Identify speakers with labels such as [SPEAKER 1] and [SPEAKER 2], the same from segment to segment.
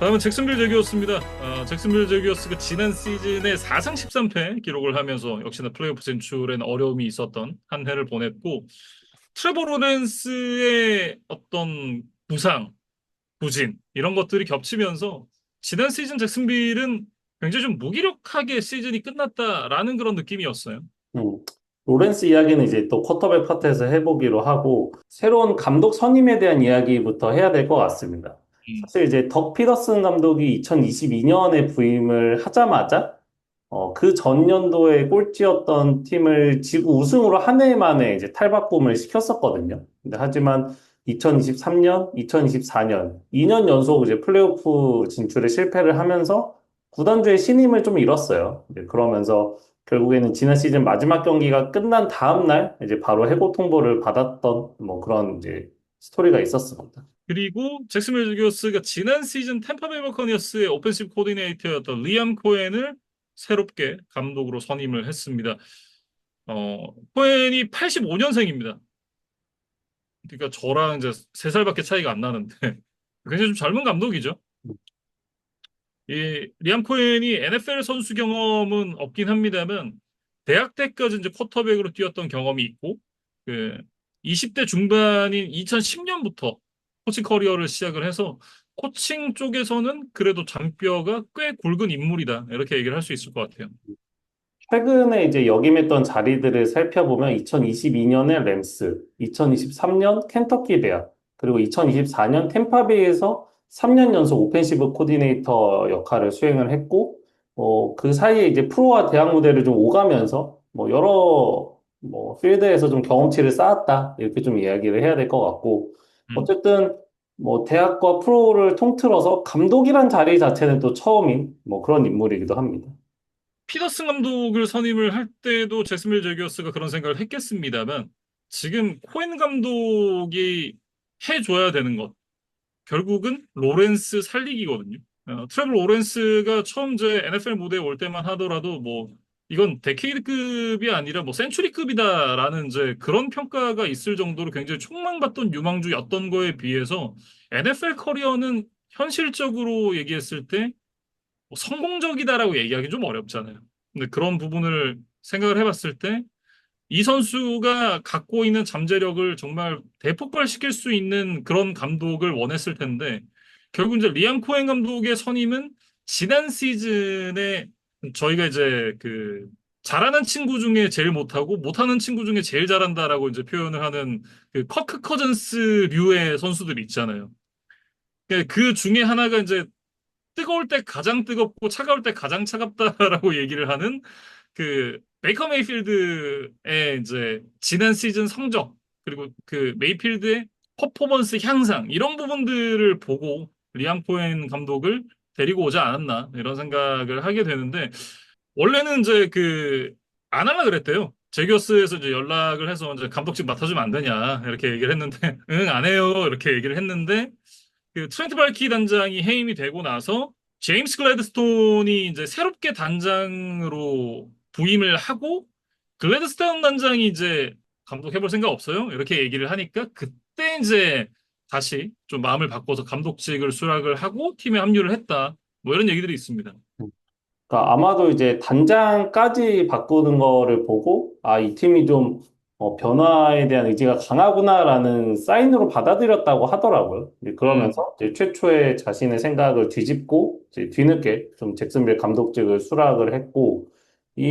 [SPEAKER 1] 다음은 잭슨빌 제기어스입니다. 잭슨빌 제기어스가 지난 시즌에 4승 13패 기록을 하면서 역시나 플레이오프 진출에는 어려움이 있었던 한 해를 보냈고, 트레버 로렌스의 어떤 부상, 부진 이런 것들이 겹치면서 지난 시즌 잭슨빌은 굉장히 좀 무기력하게 시즌이 끝났다라는 그런 느낌이었어요.
[SPEAKER 2] 음, 로렌스 이야기는 이제 또 쿼터백 파트에서 해보기로 하고, 새로운 감독 선임에 대한 이야기부터 해야 될 것 같습니다.
[SPEAKER 1] 음,
[SPEAKER 2] 사실 이제 덕 피더슨 감독이 2022년에 부임을 하자마자, 그 전년도에 꼴찌였던 팀을 지구 우승으로 한 해 만에 이제 탈바꿈을 시켰었거든요. 근데 하지만 2023년, 2024년, 2년 연속 이제 플레이오프 진출에 실패를 하면서 구단주의 신임을 좀 잃었어요. 이제 그러면서 결국에는 지난 시즌 마지막 경기가 끝난 다음 날 이제 바로 해고 통보를 받았던 뭐 그런 이제 스토리가 있었습니다.
[SPEAKER 1] 그리고 잭슨빌 제기어스가 지난 시즌 템파베이 버커니어스의 오펜시브 코디네이터였던 리암 코엔을 새롭게 감독으로 선임을 했습니다. 코엔이 85년생입니다. 그러니까 저랑 이제 3살밖에 차이가 안 나는데 굉장히 좀 젊은 감독이죠. 이 리암 코엔이 NFL 선수 경험은 없긴 합니다만 대학 때까지 이제 쿼터백으로 뛰었던 경험이 있고, 그 20대 중반인 2010년부터 코칭 커리어를 시작을 해서 코칭 쪽에서는 그래도 장뼈가 꽤 굵은 인물이다, 이렇게 얘기를 할 수 있을 것 같아요.
[SPEAKER 2] 최근에 이제 역임했던 자리들을 살펴보면 2022년에 램스, 2023년 켄터키 대학, 그리고 2024년 템파베이에서 3년 연속 오펜시브 코디네이터 역할을 수행을 했고, 그 사이에 이제 프로와 대학 무대를 좀 오가면서 뭐 여러 뭐 필드에서 좀 경험치를 쌓았다 이렇게 좀 이야기를 해야 될 것 같고,
[SPEAKER 1] 음.
[SPEAKER 2] 어쨌든 뭐 대학과 프로를 통틀어서 감독이란 자리 자체는 또 처음인 뭐 그런 인물이기도 합니다.
[SPEAKER 1] 피더슨 감독을 선임을 할 때도 제스밀 제기어스가 그런 생각을 했겠습니다만, 지금 코엔 감독이 해줘야 되는 것, 결국은 로렌스 살리기거든요. 트레블 로렌스가 처음 제 NFL 무대에 올 때만 하더라도 뭐 이건 데케이드급이 아니라 뭐 센츄리급이다라는 이제 그런 평가가 있을 정도로 굉장히 촉망받던 유망주였던 거에 비해서 NFL 커리어는 현실적으로 얘기했을 때 뭐 성공적이다라고 얘기하기 좀 어렵잖아요. 근데 그런 부분을 생각을 해봤을 때 이 선수가 갖고 있는 잠재력을 정말 대폭발시킬 수 있는 그런 감독을 원했을 텐데, 결국 이제 리암 코엔 감독의 선임은 지난 시즌에 저희가 이제 그 잘하는 친구 중에 제일 못하고 못하는 친구 중에 제일 잘한다라고 이제 표현을 하는 그 커크 커즌스류의 선수들이 있잖아요. 그 중에 하나가 이제 뜨거울 때 가장 뜨겁고 차가울 때 가장 차갑다라고 얘기를 하는 그 베이커 메이필드의 이제 지난 시즌 성적, 그리고 그 메이필드의 퍼포먼스 향상, 이런 부분들을 보고 리앙 코엔 감독을 데리고 오지 않았나 이런 생각을 하게 되는데, 원래는 이제 그 안 하려 그랬대요. 제기어스에서 이제 연락을 해서 이제 감독직 맡아주면 안 되냐 이렇게 얘기를 했는데 응, 안 해요 이렇게 얘기를 했는데, 그 트렌트 발키 단장이 해임이 되고 나서 제임스 글래드스톤이 이제 새롭게 단장으로 부임을 하고, 글래드스톤 단장이 이제 감독해볼 생각 없어요? 이렇게 얘기를 하니까 그때 이제 다시 좀 마음을 바꿔서 감독직을 수락을 하고 팀에 합류를 했다. 뭐 이런 얘기들이 있습니다.
[SPEAKER 2] 그러니까 아마도 이제 단장까지 바꾸는 거를 보고, 아, 이 팀이 좀 변화에 대한 의지가 강하구나라는 사인으로 받아들였다고 하더라고요. 이제
[SPEAKER 1] 음,
[SPEAKER 2] 그러면서 이제 최초의 자신의 생각을 뒤집고, 이제 뒤늦게 좀 잭슨빌 감독직을 수락을 했고, 이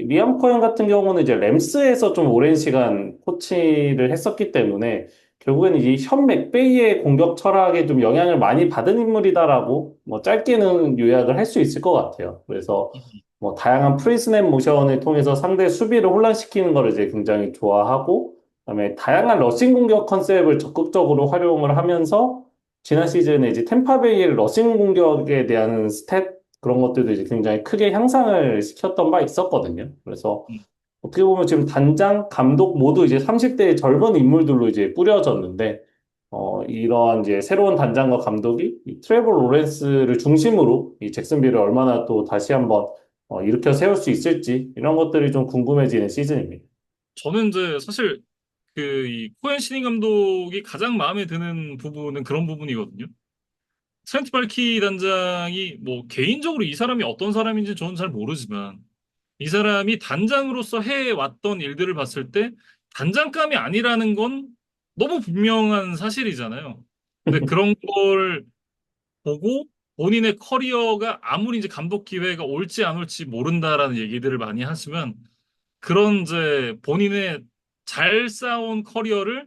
[SPEAKER 2] 리암 코엔 같은 경우는 이제 램스에서 좀 오랜 시간 코치를 했었기 때문에, 결국에는 이 현 맥베이의 공격 철학에 좀 영향을 많이 받은 인물이다라고 뭐 짧게는 요약을 할 수 있을 것 같아요. 그래서 뭐 다양한 프리스냅 모션을 통해서 상대 수비를 혼란시키는 거를 이제 굉장히 좋아하고, 그다음에 다양한 러싱 공격 컨셉을 적극적으로 활용을 하면서 지난 시즌에 이제 템파베이의 러싱 공격에 대한 스탯 그런 것들도 이제 굉장히 크게 향상을 시켰던 바 있었거든요. 그래서
[SPEAKER 1] 음.
[SPEAKER 2] 어떻게 보면 지금 단장, 감독 모두 이제 30대의 젊은 인물들로 이제 뿌려졌는데, 이런 이제 새로운 단장과 감독이 이 트레버 로렌스를 중심으로 이 잭슨빌을 얼마나 또 다시 한번 일으켜 세울 수 있을지 이런 것들이 좀 궁금해지는 시즌입니다.
[SPEAKER 1] 저는 이제 사실 그 이 코엔 신인 감독이 가장 마음에 드는 부분은 그런 부분이거든요. 트렌트 발키 단장이 뭐 개인적으로 이 사람이 어떤 사람인지 저는 잘 모르지만 이 사람이 단장으로서 해왔던 일들을 봤을 때 단장감이 아니라는 건 너무 분명한 사실이잖아요. 근데 그런 걸 보고 본인의 커리어가 아무리 이제 감독 기회가 올지 안 올지 모른다라는 얘기들을 많이 하시면 그런 이제 본인의 잘 쌓아온 커리어를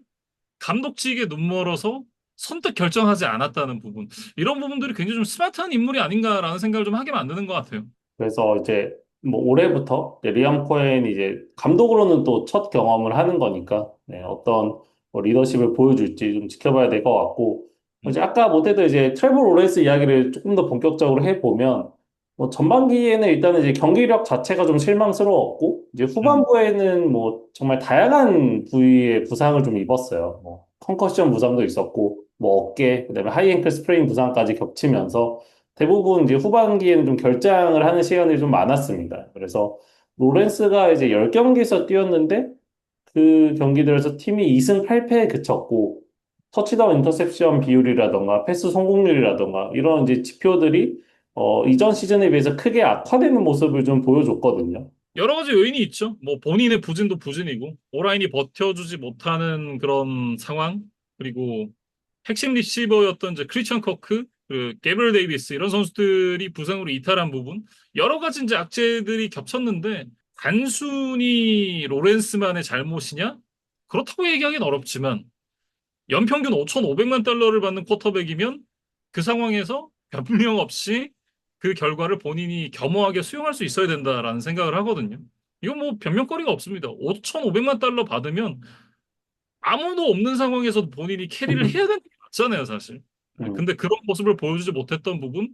[SPEAKER 1] 감독직에 눈멀어서 선뜻 결정하지 않았다는 부분. 이런 부분들이 굉장히 좀 스마트한 인물이 아닌가라는 생각을 좀 하게 만드는 것 같아요.
[SPEAKER 2] 그래서 이제 뭐 올해부터 이제 리암 코헨이 이제 감독으로는 또 첫 경험을 하는 거니까 네, 어떤 뭐 리더십을 보여줄지 좀 지켜봐야 될 것 같고 이제
[SPEAKER 1] 음,
[SPEAKER 2] 아까 못해도 이제 트레버 로렌스 이야기를 조금 더 본격적으로 해보면 뭐 전반기에는 일단은 이제 경기력 자체가 좀 실망스러웠고 이제
[SPEAKER 1] 음.
[SPEAKER 2] 후반부에는 뭐 정말 다양한 부위의 부상을 좀 입었어요. 뭐 컨커션 부상도 있었고 뭐 어깨 그다음에 하이앵클 스프레인 부상까지 겹치면서 대부분 이제 후반기에는 좀 결장을 하는 시간이 좀 많았습니다. 그래서 로렌스가 이제 10경기에서 뛰었는데 그 경기들에서 팀이 2승 8패에 그쳤고 터치다운 인터셉션 비율이라던가 패스 성공률이라던가 이런 이제 지표들이 이전 시즌에 비해서 크게 악화되는 모습을 좀 보여줬거든요.
[SPEAKER 1] 여러 가지 요인이 있죠. 뭐 본인의 부진도 부진이고 오라인이 버텨주지 못하는 그런 상황 그리고 핵심 리시버였던 이제 크리스천 커크, 그 게브리엘 데이비스 이런 선수들이 부상으로 이탈한 부분 여러 가지 이제 악재들이 겹쳤는데 단순히 로렌스만의 잘못이냐? 그렇다고 얘기하기는 어렵지만 연평균 5,500만 달러를 받는 쿼터백이면 그 상황에서 변명 없이 그 결과를 본인이 겸허하게 수용할 수 있어야 된다라는 생각을 하거든요. 이건 뭐 변명거리가 없습니다. 5,500만 달러 받으면 아무도 없는 상황에서 본인이 캐리를 해야 되는 게 맞잖아요, 사실.
[SPEAKER 2] 음.
[SPEAKER 1] 근데 그런 모습을 보여주지 못했던 부분,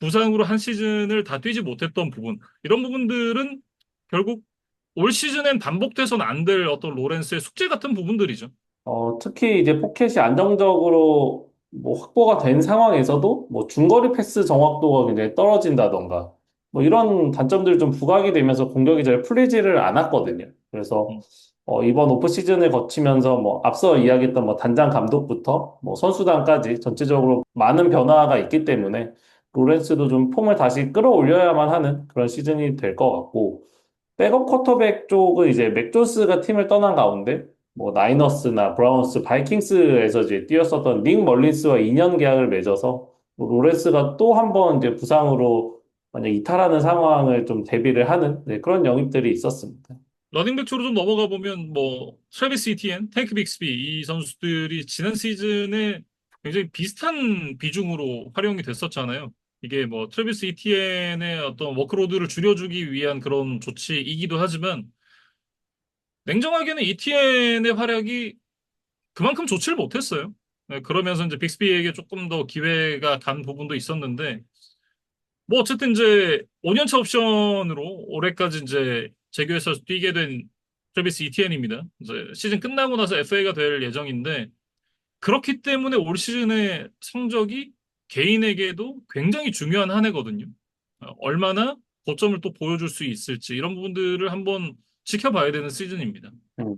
[SPEAKER 1] 부상으로 한 시즌을 다 뛰지 못했던 부분, 이런 부분들은 결국 올 시즌엔 반복돼서는 안 될 어떤 로렌스의 숙제 같은 부분들이죠.
[SPEAKER 2] 특히 이제 포켓이 안정적으로 뭐 확보가 된 상황에서도 뭐 중거리 패스 정확도가 굉장히 떨어진다던가 뭐 이런 단점들이 좀 부각이 되면서 공격이 잘 풀리지를 않았거든요. 그래서
[SPEAKER 1] 음.
[SPEAKER 2] 이번 오프 시즌을 거치면서 뭐 앞서 이야기했던 뭐 단장 감독부터 뭐 선수단까지 전체적으로 많은 변화가 있기 때문에 로렌스도 좀 폼을 다시 끌어올려야만 하는 그런 시즌이 될 것 같고 백업 쿼터백 쪽은 이제 맥 존스가 팀을 떠난 가운데 뭐 나이너스나 브라운스, 바이킹스에서 이제 뛰었었던 닉 멀린스와 2년 계약을 맺어서 뭐 로렌스가 또 한 번 이제 부상으로 만약 이탈하는 상황을 좀 대비를 하는 네, 그런 영입들이 있었습니다.
[SPEAKER 1] 러닝백 쪽으로 좀 넘어가 보면 뭐 트래비스 이티엔, 테이크 빅스비 이 선수들이 지난 시즌에 굉장히 비슷한 비중으로 활용이 됐었잖아요. 이게 뭐 트래비스 이티엔의 어떤 워크로드를 줄여주기 위한 그런 조치이기도 하지만 냉정하게는 이티엔의 활약이 그만큼 좋지를 못했어요. 네, 그러면서 이제 빅스비에게 조금 더 기회가 간 부분도 있었는데 뭐 어쨌든 이제 5년차 옵션으로 올해까지 이제 재계에서 뛰게 된 트래비스 이티엔입니다. 이제 시즌 끝나고 나서 FA가 될 예정인데 그렇기 때문에 올 시즌의 성적이 개인에게도 굉장히 중요한 한 해거든요. 얼마나 고점을 또 보여줄 수 있을지 이런 부분들을 한번 지켜봐야 되는 시즌입니다.
[SPEAKER 2] 음.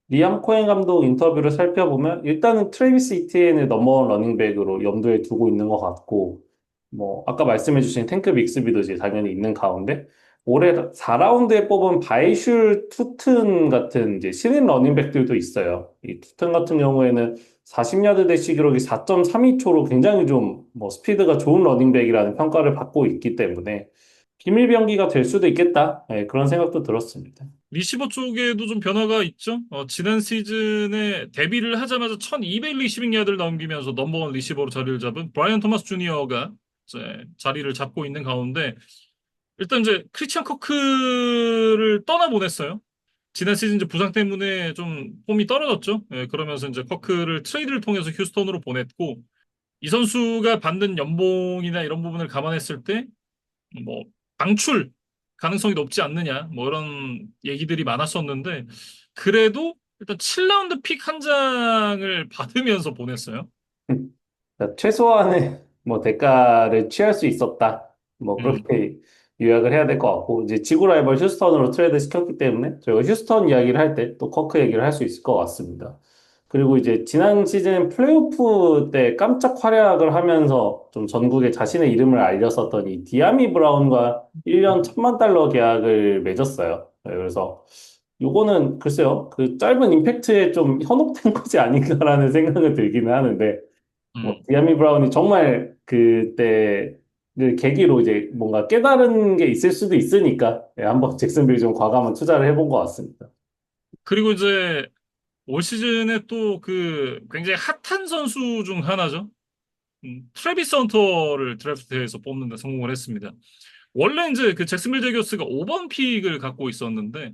[SPEAKER 2] 리암 코엔 감독 인터뷰를 살펴보면 일단은 트래비스 이티엔을 넘버원 러닝백으로 염두에 두고 있는 것 같고 뭐 아까 말씀해주신 탱크 빅스비도 이제 당연히 있는 가운데 올해 4라운드에 뽑은 바이슐 투튼 같은 이제 신인 러닝백들도 있어요. 이 투튼 같은 경우에는 40야드 대시 기록이 4.32초로 굉장히 좀 뭐 스피드가 좋은 러닝백이라는 평가를 받고 있기 때문에 비밀병기가 될 수도 있겠다. 네, 그런 생각도 들었습니다.
[SPEAKER 1] 리시버 쪽에도 좀 변화가 있죠. 지난 시즌에 데뷔를 하자마자 1200 리시빙 야드를 넘기면서 넘버원 리시버로 자리를 잡은 브라이언 토마스 주니어가 이제 자리를 잡고 있는 가운데 일단 이제 크리스찬 커크를 떠나보냈어요. 지난 시즌 이제 부상 때문에 좀 폼이 떨어졌죠. 예, 그러면서 이제 커크를 트레이드를 통해서 휴스턴으로 보냈고 이 선수가 받는 연봉이나 이런 부분을 감안했을 때 뭐 방출 가능성이 높지 않느냐 뭐 이런 얘기들이 많았었는데 그래도 일단 7라운드 픽 한 장을 받으면서 보냈어요.
[SPEAKER 2] 그러니까 최소한의 뭐 대가를 취할 수 있었다. 뭐
[SPEAKER 1] 음.
[SPEAKER 2] 그렇게 요약을 해야 될 것 같고 이제 지구 라이벌 휴스턴으로 트레이드 시켰기 때문에 저희가 휴스턴 이야기를 할 때 또 커크 얘기를 할 수 있을 것 같습니다. 그리고 이제 지난 시즌 플레이오프 때 깜짝 활약을 하면서 좀 전국에 자신의 이름을 알렸었던 이 디아미 브라운과 1년 1,000만 달러 계약을 맺었어요. 네, 그래서 요거는 글쎄요, 그 짧은 임팩트에 좀 현혹된 거지 아닌가라는 생각은 들기는 하는데, 뭐,
[SPEAKER 1] 음.
[SPEAKER 2] 디아미 브라운이 정말 그때를 계기로 이제 뭔가 깨달은 게 있을 수도 있으니까, 예, 한번 잭슨빌이 좀 과감한 투자를 해본 것 같습니다.
[SPEAKER 1] 그리고 이제 올 시즌에 또 그 굉장히 핫한 선수 중 하나죠. 트래비스 헌터를 드래프트에서 뽑는 데 성공을 했습니다. 원래 이제 그 잭슨빌 제거스가 5번 픽을 갖고 있었는데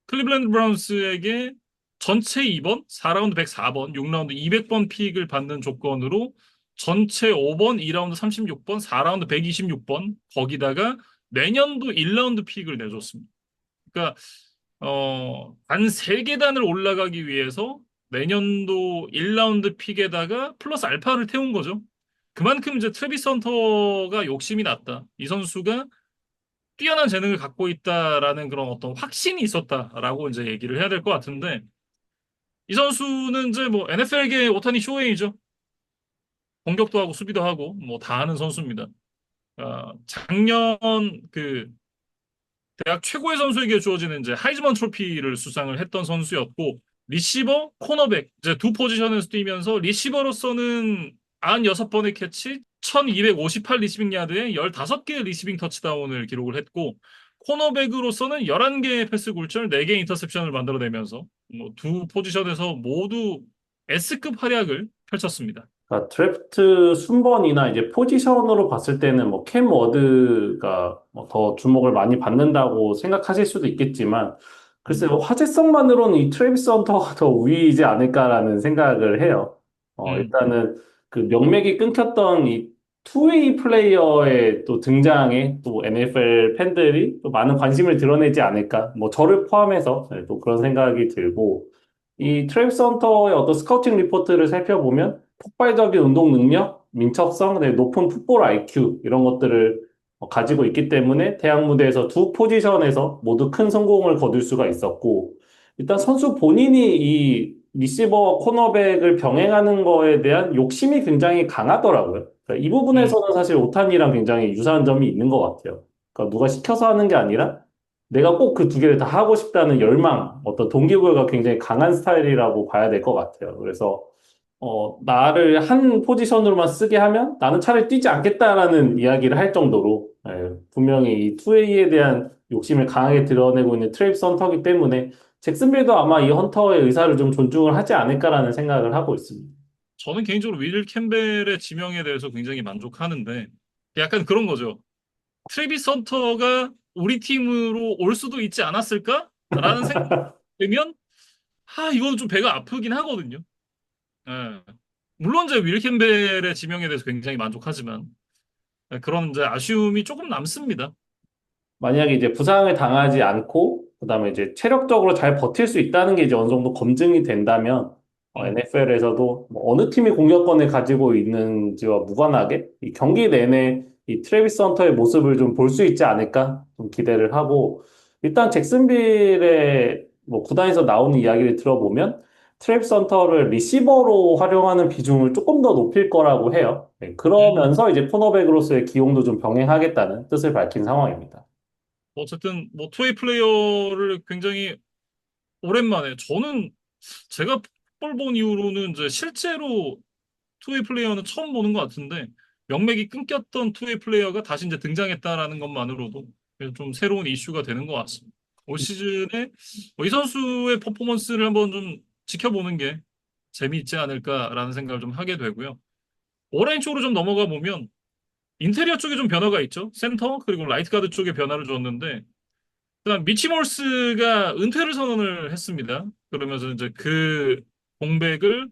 [SPEAKER 1] 클리블랜드 브라운스에게 전체 2번, 4라운드 104번, 6라운드 200번 픽을 받는 조건으로 전체 5번, 2라운드 36번, 4라운드 126번 거기다가 내년도 1라운드 픽을 내줬습니다. 그러니까 단 3계단을 올라가기 위해서 내년도 1라운드 픽에다가 플러스 알파를 태운 거죠. 그만큼 이제 트래비스 헌터가 욕심이 났다. 이 선수가 뛰어난 재능을 갖고 있다라는 그런 어떤 확신이 있었다라고 이제 얘기를 해야 될 것 같은데 이 선수는 이제 뭐 NFL계 오타니 쇼헤이죠. 공격도 하고 수비도 하고 뭐 다 하는 선수입니다. 작년 그 대학 최고의 선수에게 주어지는 이제 하이즈먼 트로피를 수상을 했던 선수였고 리시버, 코너백 이제 두 포지션에서 뛰면서 리시버로서는 96번의 캐치, 1258 리시빙 야드에 15개의 리시빙 터치다운을 기록을 했고 코너백으로서는 11개의 패스 굴절, 4개의 인터셉션을 만들어내면서 뭐 두 포지션에서 모두 S급 활약을 펼쳤습니다.
[SPEAKER 2] 그러니까 드래프트 순번이나 이제 포지션으로 봤을 때는 뭐 캠 워드가 뭐더 주목을 많이 받는다고 생각하실 수도 있겠지만
[SPEAKER 1] 음,
[SPEAKER 2] 글쎄요 화제성만으로는 이 트래비스 헌터가 더 우위이지 않을까라는 생각을 해요.
[SPEAKER 1] 음,
[SPEAKER 2] 일단은 그 명맥이 끊겼던 이 투웨이 플레이어의 또 등장에 또 NFL 팬들이 또 많은 관심을 드러내지 않을까 뭐 저를 포함해서 네, 또 그런 생각이 들고 이 트래비스 헌터의 어떤 스카우팅 리포트를 살펴보면 폭발적인 운동 능력, 민첩성, 그다음에 높은 풋볼 IQ 이런 것들을 가지고 있기 때문에 대학 무대에서 두 포지션에서 모두 큰 성공을 거둘 수가 있었고 일단 선수 본인이 이 리시버 코너백을 병행하는 거에 대한 욕심이 굉장히 강하더라고요. 그러니까 이
[SPEAKER 1] 음.
[SPEAKER 2] 부분에서는 사실 오타니랑 굉장히 유사한 점이 있는 것 같아요. 그러니까 누가 시켜서 하는 게 아니라 내가 꼭 그 두 개를 다 하고 싶다는 열망, 어떤 동기부여가 굉장히 강한 스타일이라고 봐야 될 것 같아요. 그래서 나를 한 포지션으로만 쓰게 하면 나는 차라리 뛰지 않겠다라는 이야기를 할 정도로 분명히 이 투웨이에 대한 욕심을 강하게 드러내고 있는 트레이스 헌터이기 때문에 잭슨빌도 아마 이 헌터의 의사를 좀 존중을 하지 않을까라는 생각을 하고 있습니다.
[SPEAKER 1] 저는 개인적으로 윌 캠벨의 지명에 대해서 굉장히 만족하는데 약간 그런 거죠. 트래비스 헌터가 우리 팀으로 올 수도 있지 않았을까? 라는 생각이 들면 이거는 좀 배가 아프긴 하거든요. 예. 물론 이제 윌 캠벨의 지명에 대해서 굉장히 만족하지만 그런 이제 아쉬움이 조금 남습니다.
[SPEAKER 2] 만약에 이제 부상을 당하지 않고, 그다음에 이제 체력적으로 잘 버틸 수 있다는 게 이제 어느 정도 검증이 된다면,
[SPEAKER 1] 음,
[SPEAKER 2] NFL에서도 어느 팀이 공격권을 가지고 있는지와 무관하게 이 경기 내내 이 트래비스 헌터의 모습을 좀 볼 수 있지 않을까 좀 기대를 하고, 일단 잭슨빌의 뭐 구단에서 나오는 이야기를 들어보면, 트래비스 헌터를 리시버로 활용하는 비중을 조금 더 높일 거라고 해요. 네,
[SPEAKER 1] 음.
[SPEAKER 2] 그러면서 이제 코너백으로서의 기용도 좀 병행하겠다는 뜻을 밝힌 상황입니다.
[SPEAKER 1] 어쨌든 뭐 투웨이 플레이어를 굉장히 오랜만에 저는 제가 풋볼 본 이후로는 이제 실제로 투웨이 플레이어는 처음 보는 것 같은데 명맥이 끊겼던 투웨이 플레이어가 다시 이제 등장했다라는 것만으로도 좀 새로운 이슈가 되는 것 같습니다. 올 시즌에 뭐이 선수의 퍼포먼스를 한번 좀 지켜보는 게 재미있지 않을까라는 생각을 좀 하게 되고요. 오라인 쪽으로 좀 넘어가 보면 인테리어 쪽에 좀 변화가 있죠. 센터 그리고 라이트 가드 쪽에 변화를 줬는데 그다음 미치 몰스가 은퇴를 선언을 했습니다. 그러면서 이제 그 공백을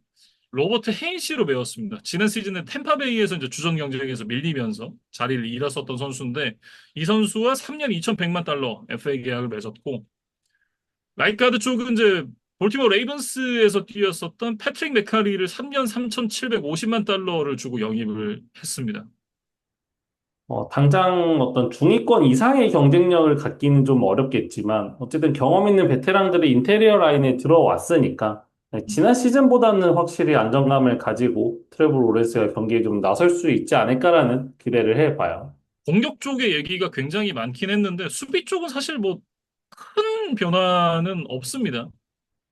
[SPEAKER 1] 로버트 헤인시로 메웠습니다. 지난 시즌에 템파베이에서 이제 주전 경쟁에서 밀리면서 자리를 잃었었던 선수인데 이 선수와 3년 2,100만 달러 FA 계약을 맺었고 라이트가드 쪽은 이제 볼티모어 레이븐스에서 뛰었었던 패트릭 메카리를 3년 3,750만 달러를 주고 영입을 했습니다.
[SPEAKER 2] 당장 어떤 중위권 이상의 경쟁력을 갖기는 좀 어렵겠지만, 어쨌든 경험 있는 베테랑들이 인테리어 라인에 들어왔으니까, 네, 지난 시즌보다는 확실히 안정감을 가지고 트레버 로렌스가 경기에 좀 나설 수 있지 않을까라는 기대를 해봐요.
[SPEAKER 1] 공격 쪽의 얘기가 굉장히 많긴 했는데 수비 쪽은 사실 뭐 큰 변화는 없습니다.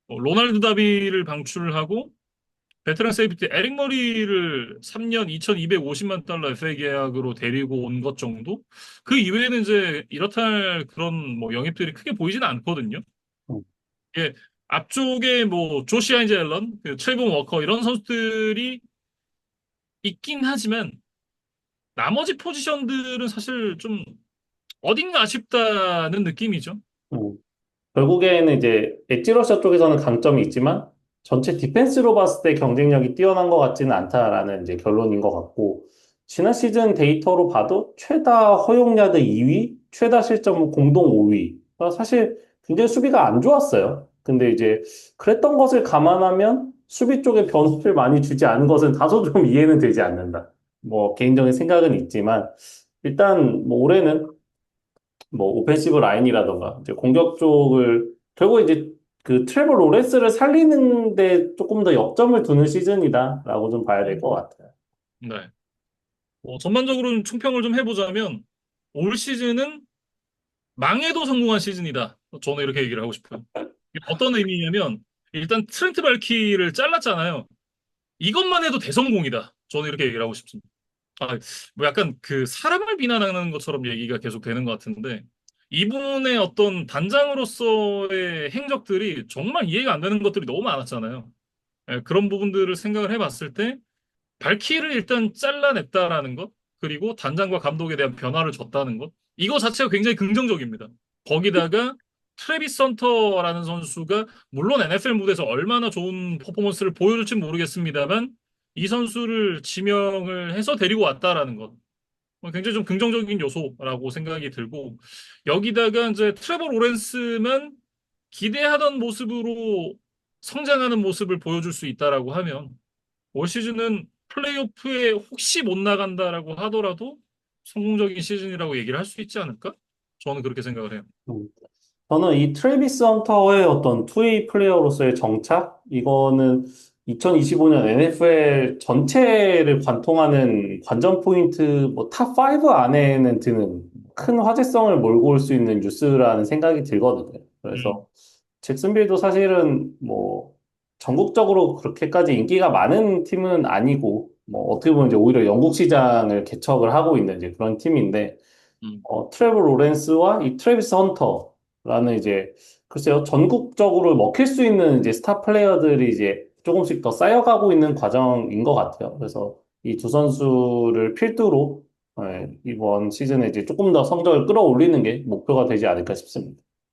[SPEAKER 1] 로날드 다비를 방출하고 베테랑 세이프티 에릭 머리를 3년 2,250만 달러 FA 계약으로 데리고 온 것 정도? 그 이외에는 이제 이렇다 할 그런 뭐 영입들이 크게 보이지는 않거든요.
[SPEAKER 2] 음,
[SPEAKER 1] 예, 앞쪽에 뭐 조시 하인즈 앨런, 그 트레이븐 워커 이런 선수들이 있긴 하지만 나머지 포지션들은 사실 좀 어딘가 아쉽다는 느낌이죠.
[SPEAKER 2] 음. 결국에는 이제 엣지 러셔 쪽에서는 강점이 있지만 전체 디펜스로 봤을 때 경쟁력이 뛰어난 것 같지는 않다라는 이제 결론인 것 같고 지난 시즌 데이터로 봐도 최다 허용 야드 2위, 최다 실점 공동 5위. 사실 굉장히 수비가 안 좋았어요. 근데 이제 그랬던 것을 감안하면 수비 쪽에 변수를 많이 주지 않은 것은 다소 좀 이해는 되지 않는다. 뭐 개인적인 생각은 있지만 일단 뭐 올해는 뭐 오펜시브 라인이라던가 이제 공격 쪽을 결국 이제 그 트레버 로렌스를 살리는데 조금 더 역점을 두는 시즌이다라고 좀 봐야 될 것 같아요.
[SPEAKER 1] 네. 전반적으로는 총평을 좀 해보자면 올 시즌은 망해도 성공한 시즌이다. 저는 이렇게 얘기를 하고 싶어요. 이게 어떤 의미냐면 일단 트렌트 발키를 잘랐잖아요. 이것만 해도 대성공이다. 저는 이렇게 얘기를 하고 싶습니다. 뭐 약간 그 사람을 비난하는 것처럼 얘기가 계속 되는 것 같은데 이분의 어떤 단장으로서의 행적들이 정말 이해가 안 되는 것들이 너무 많았잖아요. 그런 부분들을 생각을 해봤을 때 발키를 일단 잘라냈다라는 것, 그리고 단장과 감독에 대한 변화를 줬다는 것, 이거 자체가 굉장히 긍정적입니다. 거기다가 트래비스 헌터라는 선수가 물론 NFL 무대에서 얼마나 좋은 퍼포먼스를 보여줄지 모르겠습니다만 이 선수를 지명을 해서 데리고 왔다라는 것, 굉장히 좀 긍정적인 요소라고 생각이 들고 여기다가 이제 트레버 로렌스만 기대하던 모습으로 성장하는 모습을 보여줄 수 있다라고 하면 올 시즌은 플레이오프에 혹시 못 나간다라고 하더라도 성공적인 시즌이라고 얘기를 할 수 있지 않을까? 저는 그렇게 생각을 해요.
[SPEAKER 2] 음. 저는 이 트레비스 헌터의 어떤 투웨이 플레이어로서의 정착? 이거는 2025년 NFL 전체를 관통하는 관전 포인트, 뭐, 탑5 안에는 드는 큰 화제성을 몰고 올 수 있는 뉴스라는 생각이 들거든요.
[SPEAKER 1] 음,
[SPEAKER 2] 그래서 잭슨빌도 사실은 뭐, 전국적으로 그렇게까지 인기가 많은 팀은 아니고, 뭐, 어떻게 보면 이제 오히려 영국 시장을 개척을 하고 있는 이제 그런 팀인데,
[SPEAKER 1] 음,
[SPEAKER 2] 트레버 로렌스와 이 트래비스 헌터라는 이제 글쎄요 전국적으로 먹힐 수 있는 이제 스타 플레이어들이 이제 조금씩 더 쌓여가고 있는 과정인 것 같아요. 그래서 이 두 선수를 필두로 이번 시즌에 이제 조금 더 성적을 끌어올리는 게 목표가 되지 않을까 싶습니다.